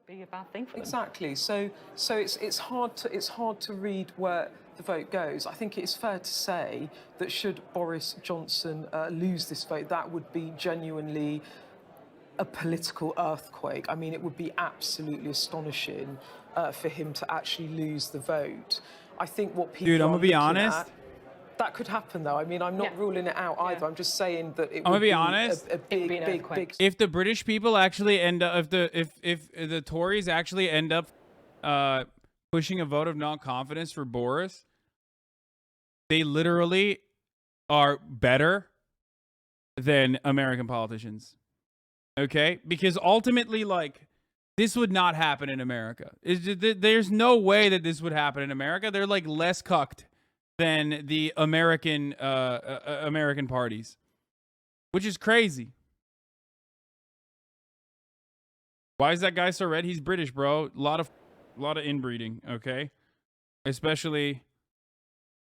be a bad thing for them. Exactly. So it's hard to read where the vote goes. I think it's fair to say that should Boris Johnson lose this vote, that would be genuinely a political earthquake. I mean, it would be absolutely astonishing for him to actually lose the vote. I think what people I'm gonna be honest. That could happen, though. I mean, I'm not ruling it out either. I'm just saying that it I'm would gonna be honest. a big. If the British people actually end up, if the Tories actually end up pushing a vote of non-confidence for Boris, they literally are better than American politicians. Okay, because ultimately, like, this would not happen in America. There's no way that this would happen in America. They're like less cucked than the American parties, which is crazy. Why is that guy so red? He's British, bro. A lot of inbreeding, okay? Especially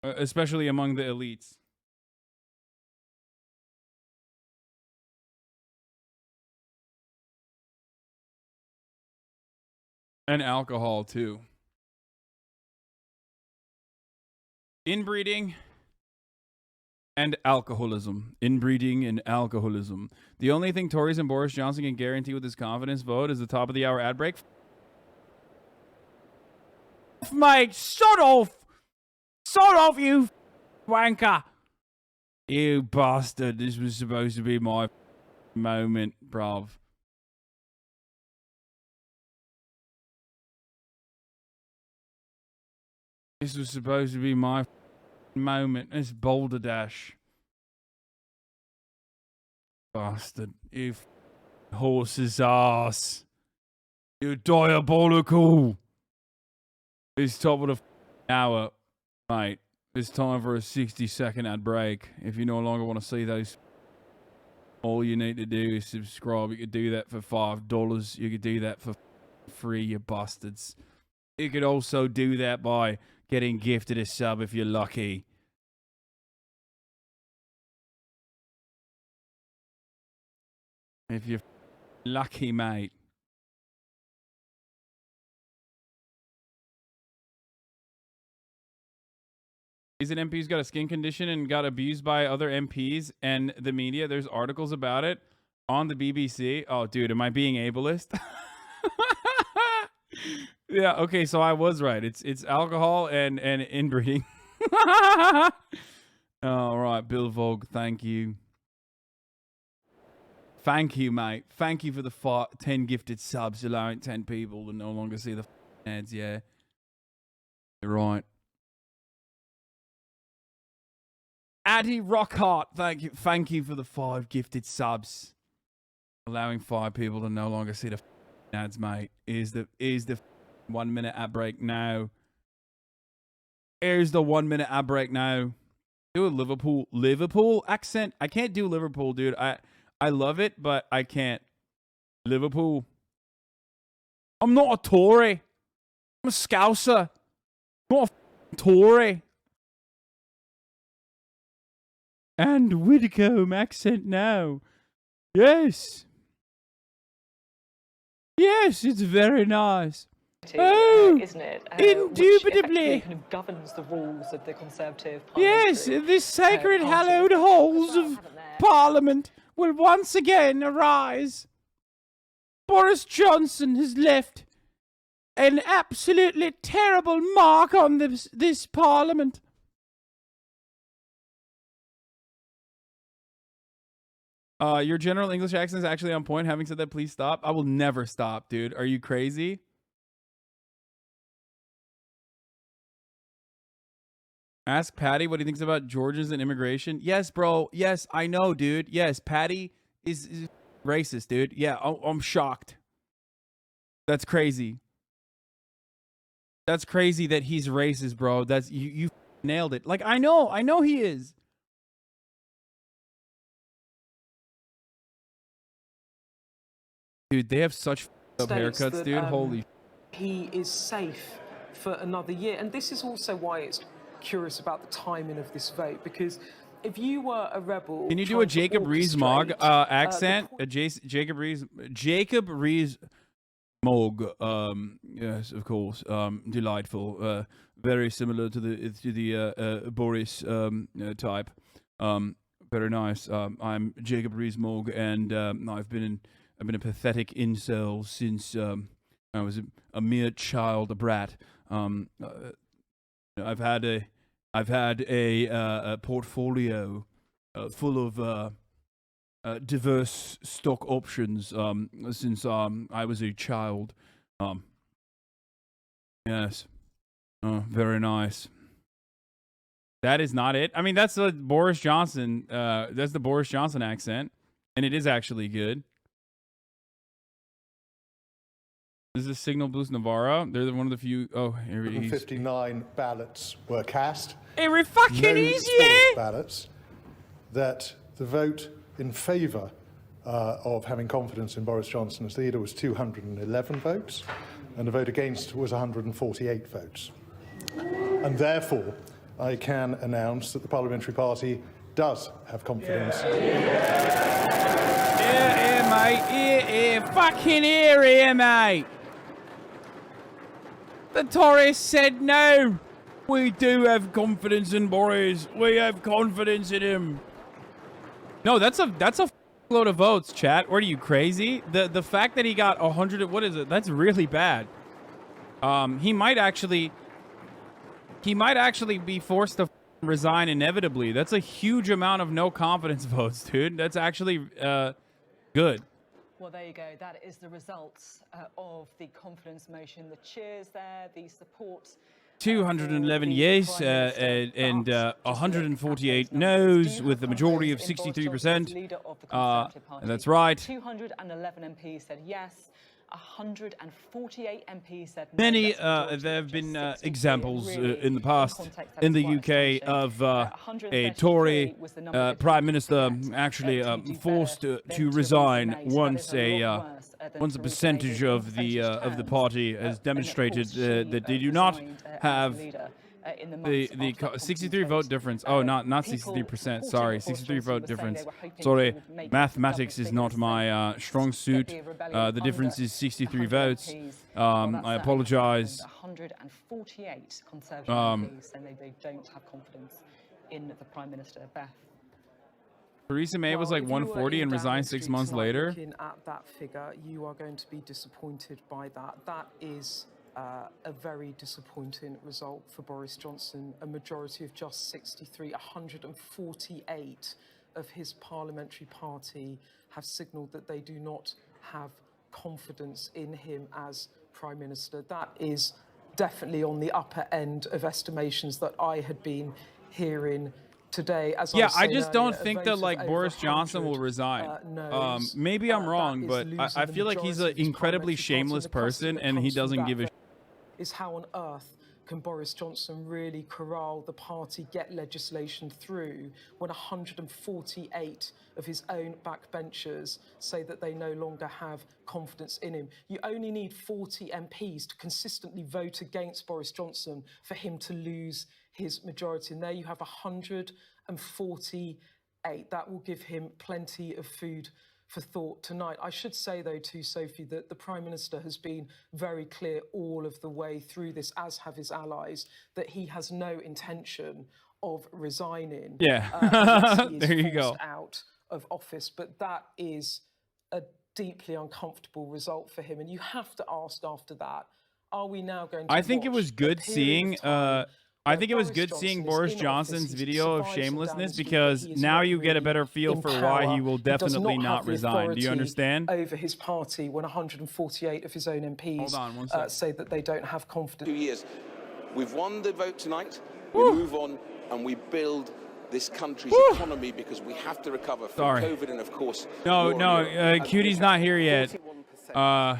among the elites. And alcohol too. Inbreeding and alcoholism. Inbreeding and alcoholism. The only thing Tories and Boris Johnson can guarantee with his confidence vote is the top of the hour ad break. Mate, shut off! Shut off, you wanker! You bastard. This was supposed to be my moment, bruv. This was supposed to be my moment. It's Boulder Dash. Bastard. You horse's ass. You're diabolical. It's top of the hour, mate. It's time for a 60-second ad break. If you no longer want to see those, all you need to do is subscribe. You could do that for $5. You could do that for free, you bastards. You could also do that by getting gifted a sub if you're lucky. If you're lucky, mate. Is an MP who's got a skin condition and got abused by other MPs and the media? There's articles about it on the BBC. Oh, dude, am I being ableist? Yeah, okay, so I was right. It's alcohol and inbreeding. All right, Bill Vogue, thank you. Thank you, mate. Thank you for the 10 gifted subs, allowing 10 people to no longer see the ads, yeah. You're right. Addy Rockhart, thank you for the 5 gifted subs. Allowing 5 people to no longer see the ads, mate. Is the 1 minute ad break now. Here's the 1 minute ad break now. Do a Liverpool accent. I can't do Liverpool, dude. I love it, but I can't. Liverpool. I'm not a Tory. I'm a Scouser. I'm not a Tory. And Widdicombe accent now. Yes. Yes, it's very nice. Isn't it? Indubitably. Which kind of governs the rules of the Conservative Party. Yes, this sacred hallowed halls of Parliament will once again arise. Boris Johnson has left an absolutely terrible mark on this Parliament. Your general English accent is actually on point. Having said that, please stop. I will never stop, dude. Are you crazy? Ask Patty what he thinks about Georgians and immigration. Yes, bro. Yes, I know, dude. Yes, Patty is racist, dude. Yeah, I'm shocked. That's crazy. That's crazy that he's racist, bro. That's you nailed it. Like, I know he is. Dude, they have such up haircuts, that, dude. Holy. He is safe for another year. And this is also why it's curious about the timing of this vote, because if you were a rebel... Can you do a Jacob Rees-Mogg accent? Jacob Rees... Morgue. Yes, of course. Delightful. Very similar to the Boris type. Very nice. I'm Jacob Rees-Mogg, and I've been a pathetic incel since I was a mere child, a brat. I've had a portfolio full of diverse stock options since I was a child. Yes. Very nice. That is not it. I mean, that's the Boris Johnson. That's the Boris Johnson accent, and it is actually good. This is Signal Boost Navarro. They're one of the few. Oh, here he is. 59 ballots were cast. Every fucking No easy. spoilt ballots. That the vote in favour of having confidence in Boris Johnson as leader was 211 votes, and the vote against was 148 votes. And therefore, I can announce that the Parliamentary Party does have confidence. Yeah, mate. Yeah. Fucking here, mate. The Tories said no. We do have confidence in Boris. We have confidence in him. No, that's a load of votes, chat. What are you, crazy? The fact that he got 100, what is it? That's really bad. He might actually be forced to resign inevitably. That's a huge amount of no confidence votes, dude. That's actually good. Well, there you go. That is the results of the confidence motion. The cheers there, the support. 211 yes and 148 no's with a majority of 63%. That's right. 211 MPs said yes. 148 MPs said no. Many there have been examples in the past in the UK of a Tory Prime Minister actually forced to resign once a percentage of the party has demonstrated that they do not have the 63 vote difference. Oh, not 63%. Sorry, 63 vote difference. Sorry, mathematics is not my strong suit. The difference is 63 votes. I apologize. 148 Conservative MPs saying they don't have confidence in the Prime Minister. Beth. Theresa May was like 140 and resigned 6 months later. Looking at that figure, you are going to be disappointed by that. That is a very disappointing result for Boris Johnson. A majority of just 63, 148 of his parliamentary party have signalled that they do not have confidence in him as Prime Minister. That is definitely on the upper end of estimations that I had been hearing today. As I just don't think that like Boris Johnson will resign. Maybe I'm wrong, but I feel like he's an incredibly shameless person and he doesn't give a shit. Is how on earth can Boris Johnson really corral the party, get legislation through when 148 of his own backbenchers say that they no longer have confidence in him? You only need 40 MPs to consistently vote against Boris Johnson for him to lose his majority. And there you have 148. That will give him plenty of food for thought tonight. I should say, though, too, Sophie, that the Prime Minister has been very clear all of the way through this, as have his allies, that he has no intention of resigning. Yeah, there you go. Out of office, but that is a deeply uncomfortable result for him. And you have to ask after that, are we now going to I think it was good seeing Boris Johnson's video of shamelessness, because now you get a better feel for why he will definitely not resign. Do you understand? Over his party when 148 of his own MPs say that they don't have confidence. 2 years. We've won the vote tonight. We move on and we build this country's economy, because we have to recover from COVID and, of course... Cutie's not here yet. I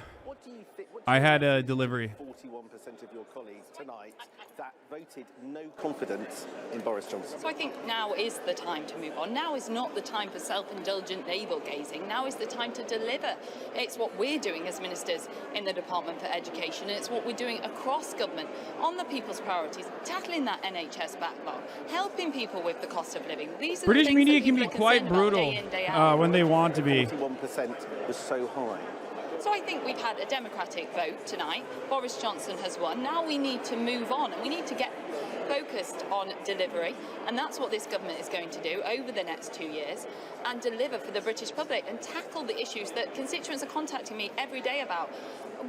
had a delivery. 41% of your colleagues tonight that voted no confidence in Boris Johnson. So I think now is the time to move on. Now is not the time for self-indulgent navel-gazing. Now is the time to deliver. It's what we're doing as ministers in the Department for Education, and it's what we're doing across government on the people's priorities, tackling that NHS backlog, helping people with the cost of living. These are British the things media that can be people are quite concerned about brutal day in, day out. when they want to be. 41% was so high. So I think we've had a democratic vote tonight. Boris Johnson has won. Now we need to move on, and we need to get focused on delivery, and that's what this government is going to do over the next 2 years, and deliver for the British public and tackle the issues that constituents are contacting me every day about.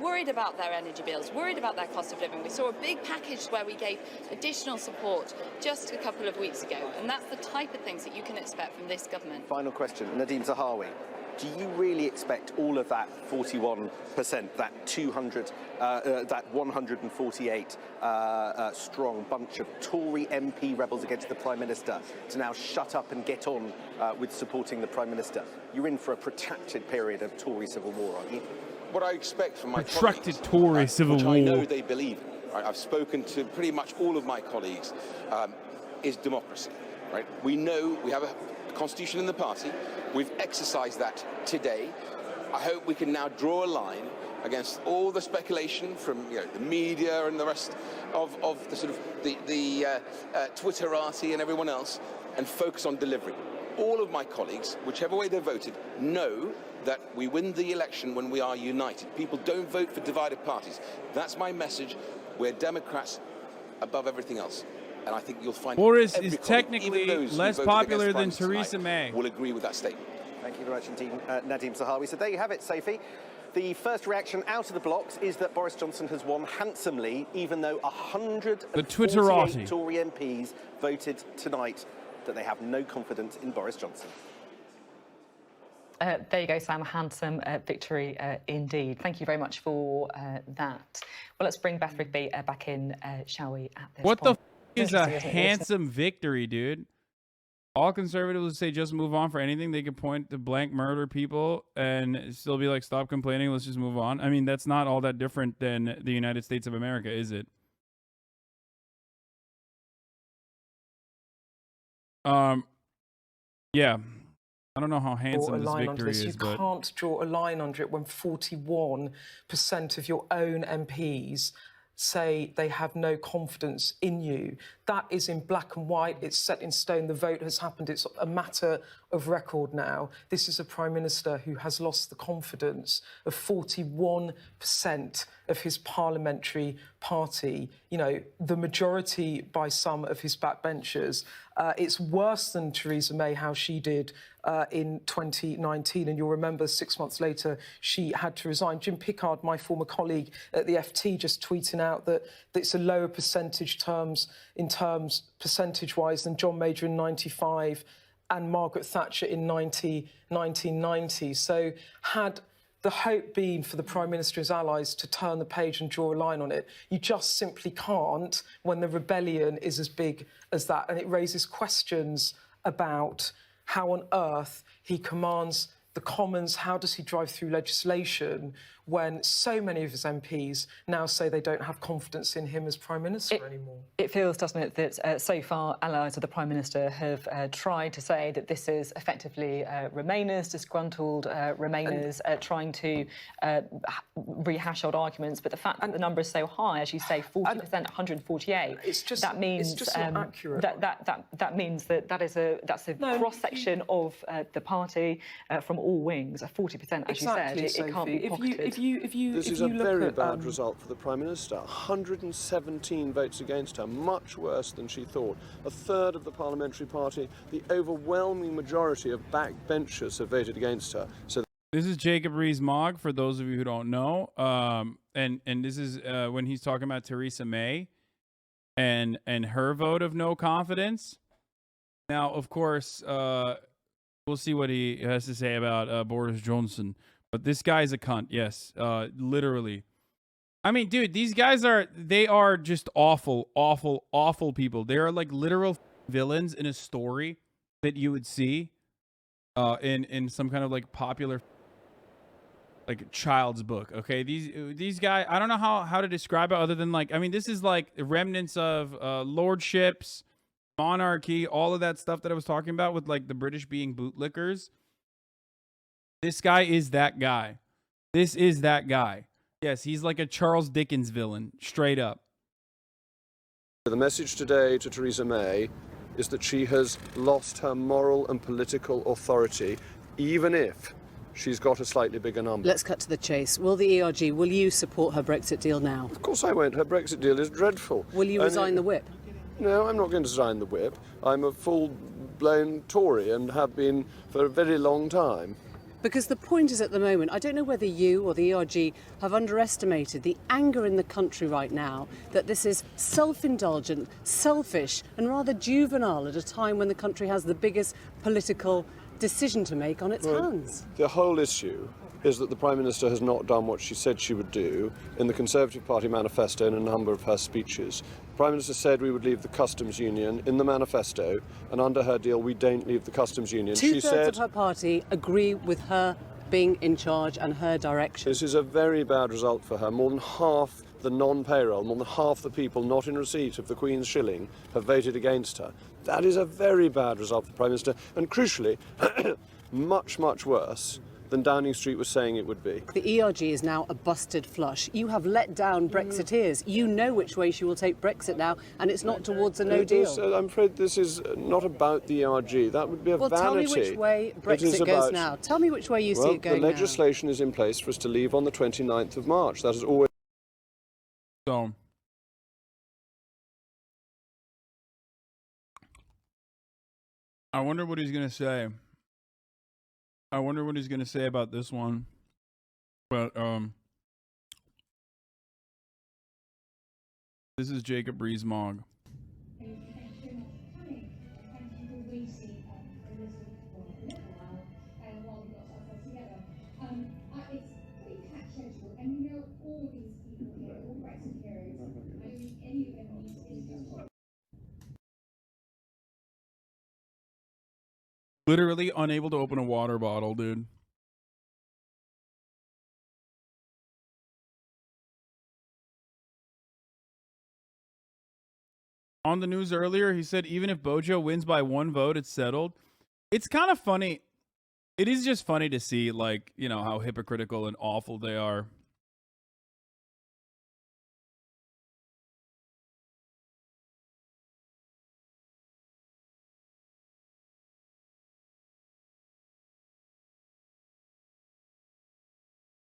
Worried about their energy bills, worried about their cost of living. We saw a big package where we gave additional support just a couple of weeks ago, and that's the type of things that you can expect from this government. Final question, Nadeem Zahawi. Do you really expect all of that 41%, that 200, that 148 strong bunch of Tory MP rebels against the Prime Minister to now shut up and get on with supporting the Prime Minister? You're in for a protracted period of Tory civil war, aren't you? What I expect from my Protracted colleagues, Tory civil which war. I know they believe in, right? I've spoken to pretty much all of my colleagues, is democracy. Right? We know we have a constitution in the party. We've exercised that today. I hope we can now draw a line against all the speculation from the media and the rest of the sort of the Twitterati and everyone else, and focus on delivery. All of my colleagues, whichever way they voted, know that we win the election when we are united. People don't vote for divided parties. That's my message. We're Democrats above everything else. And I think you'll find Boris every is colleague, technically even those who less voted popular against than Prime Minister Theresa tonight May. will agree with that statement. Thank you very much indeed, Nadeem Zahawi. So there you have it, Sophie. The first reaction out of the blocks is that Boris Johnson has won handsomely, even though 148 Tory MPs voted tonight that they have no confidence in Boris Johnson. There you go, Sam. Handsome victory indeed. Thank you very much for that. Well, let's bring Beth Rigby back in, shall we, at this What point. the f is a handsome victory, dude? All conservatives would say just move on for anything. They could point to blank murder people and still be like, stop complaining, let's just move on. I mean, that's not all that different than the United States of America, is it? Yeah. I don't know how handsome this victory is, but... You can't draw a line under it when 41% of your own MPs say they have no confidence in you. That is in black and white. It's set in stone. The vote has happened. It's a matter of record now. This is a Prime Minister who has lost the confidence of 41% of his parliamentary party, the majority by some of his backbenchers. It's worse than Theresa May, how she did in 2019. And you'll remember 6 months later, she had to resign. Jim Pickard, my former colleague at the FT, just tweeting out that it's a lower percentage-wise than John Major in 95 and Margaret Thatcher in 1990. So had the hope been for the Prime Minister's allies to turn the page and draw a line on it, you just simply can't when the rebellion is as big as that. And it raises questions about how on earth he commands the Commons, how does he drive through legislation when so many of his MPs now say they don't have confidence in him as Prime Minister anymore? It feels, doesn't it, that so far allies of the Prime Minister have tried to say that this is effectively Remainers, disgruntled Remainers, trying to rehash old arguments. But the fact that the number is so high, as you say, 40%, 148, that means it's just not accurate. That means that's a cross-section of the party from all wings. 40%, as you said, it can't be pocketed. This is a very bad result for the Prime Minister. 117 votes against her, much worse than she thought. A third of the parliamentary party, the overwhelming majority of backbenchers have voted against her. So this is Jacob Rees-Mogg, for those of you who don't know. And this is when he's talking about Theresa May and her vote of no confidence. Now, of course, we'll see what he has to say about Boris Johnson. But this guy's a cunt, yes, literally. I mean, dude, these guys they are just awful, awful, awful people. They are like literal villains in a story that you would see in some kind of like popular like child's book. Okay, these guys, I don't know how to describe it other than like, I mean, this is like remnants of lordships, monarchy, all of that stuff that I was talking about with like the British being bootlickers. This guy is that guy. This is that guy. Yes, he's like a Charles Dickens villain, straight up. the message today to Theresa May is that she has lost her moral and political authority, even if she's got a slightly bigger number. Let's cut to the chase. Will the ERG, will you support her Brexit deal now? Of course I won't. Her Brexit deal is dreadful. Will you resign the whip? No, I'm not going to resign the whip. I'm a full-blown Tory and have been for a very long time. Because the point is, at the moment, I don't know whether you or the ERG have underestimated the anger in the country right now that this is self-indulgent, selfish and rather juvenile at a time when the country has the biggest political decision to make on its hands. The whole issue is that the Prime Minister has not done what she said she would do in the Conservative Party manifesto and a number of her speeches. The Prime Minister said we would leave the customs union in the manifesto, and under her deal we don't leave the customs union. Two-thirds of her party agree with her being in charge and her direction. This is a very bad result for her. More than half the non-payroll, more than half the people not in receipt of the Queen's shilling have voted against her. That is a very bad result for the Prime Minister, and crucially, much, much worse than Downing Street was saying it would be. The ERG is now a busted flush. You have let down Brexiteers. You know which way she will take Brexit now, and it's not towards a no deal. I'm afraid this is not about the ERG. That would be a vanity. Well, tell me which way Brexit goes now. Tell me which way you see it going the legislation is in place for us to leave on the 29th of March. That is always... So, I wonder what he's going to say. I wonder what he's going to say about this one. But, this is Jacob Rees-Mogg. Literally unable to open a water bottle, dude. On the news earlier, he said even if Bojo wins by 1 vote, it's settled. It's kind of funny. It is just funny to see, like, you know, how hypocritical and awful they are.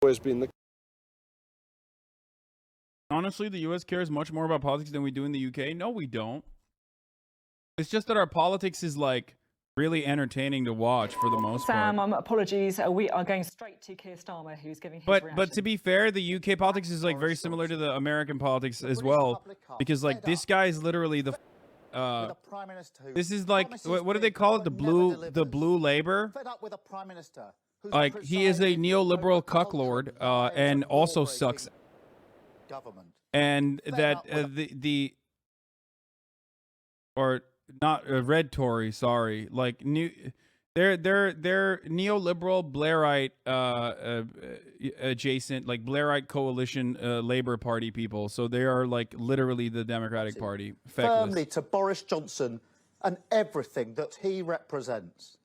always been the... Honestly, the US cares much more about politics than we do in the UK. No, we don't. It's just that our politics is, like, really entertaining to watch for the most part. Sam, apologies. We are going straight to Keir Starmer, who's giving his reaction. But to be fair, the UK politics is, like, very similar to the American politics as well. Because, like, this guy is literally the... this is like, what do they call it? The blue Labour? Like, he is a neoliberal cucklord, and also sucks. And that or not red Tory, sorry, like they're neoliberal Blairite adjacent, like Blairite coalition Labour Party people. So they are like literally the Democratic Party. Firmly to Boris Johnson and everything that he represents.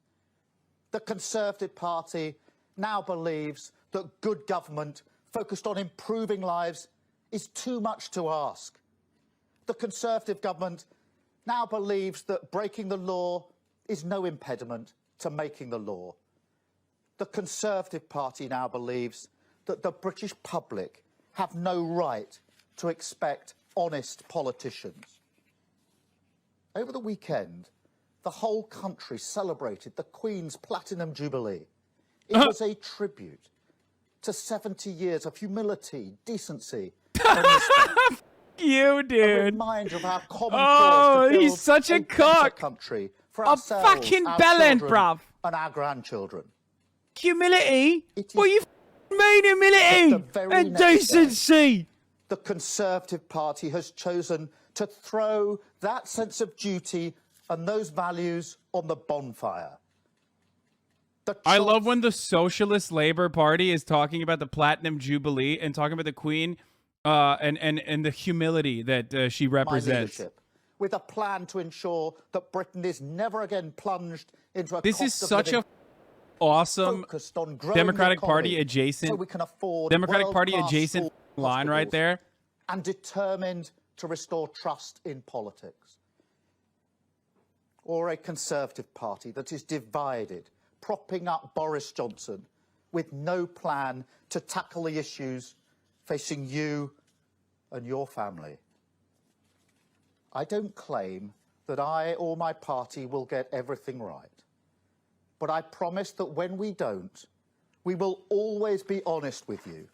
The Conservative Party now believes that good government focused on improving lives is too much to ask. The Conservative government now believes that breaking the law is no impediment to making the law. The Conservative Party now believes that the British public have no right to expect honest politicians. Over the weekend, the whole country celebrated the Queen's Platinum Jubilee. It was a tribute to 70 years of humility, decency, and respect. You, dude. A reminder of our common cause to build he's such a cock. Country for A ourselves, fucking our bellend, children, bruv. and our grandchildren. Humility? What you mean humility? And decency? The Conservative Party has chosen to throw that sense of duty and those values on the bonfire. I love when the Socialist Labour Party is talking about the Platinum Jubilee and talking about the Queen and the humility that she represents. With a plan to ensure that Britain is never again plunged into a This is such a awesome Democratic Party adjacent, so we can afford Democratic Party adjacent line right there. And determined to restore trust in politics. Or a Conservative Party that is divided, propping up Boris Johnson with no plan to tackle the issues facing you and your family. I don't claim that I or my party will get everything right, but I promise that when we don't, we will always be honest with you.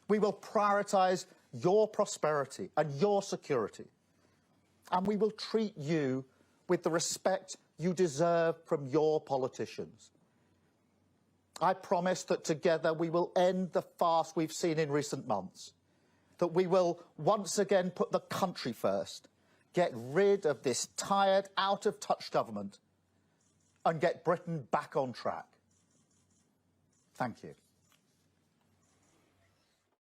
We will prioritise your prosperity and your security, and we will treat you with the respect you deserve from your politicians. I promise that together we will end the farce we've seen in recent months, that we will once again put the country first, get rid of this tired, out-of-touch government and get Britain back on track. Thank you.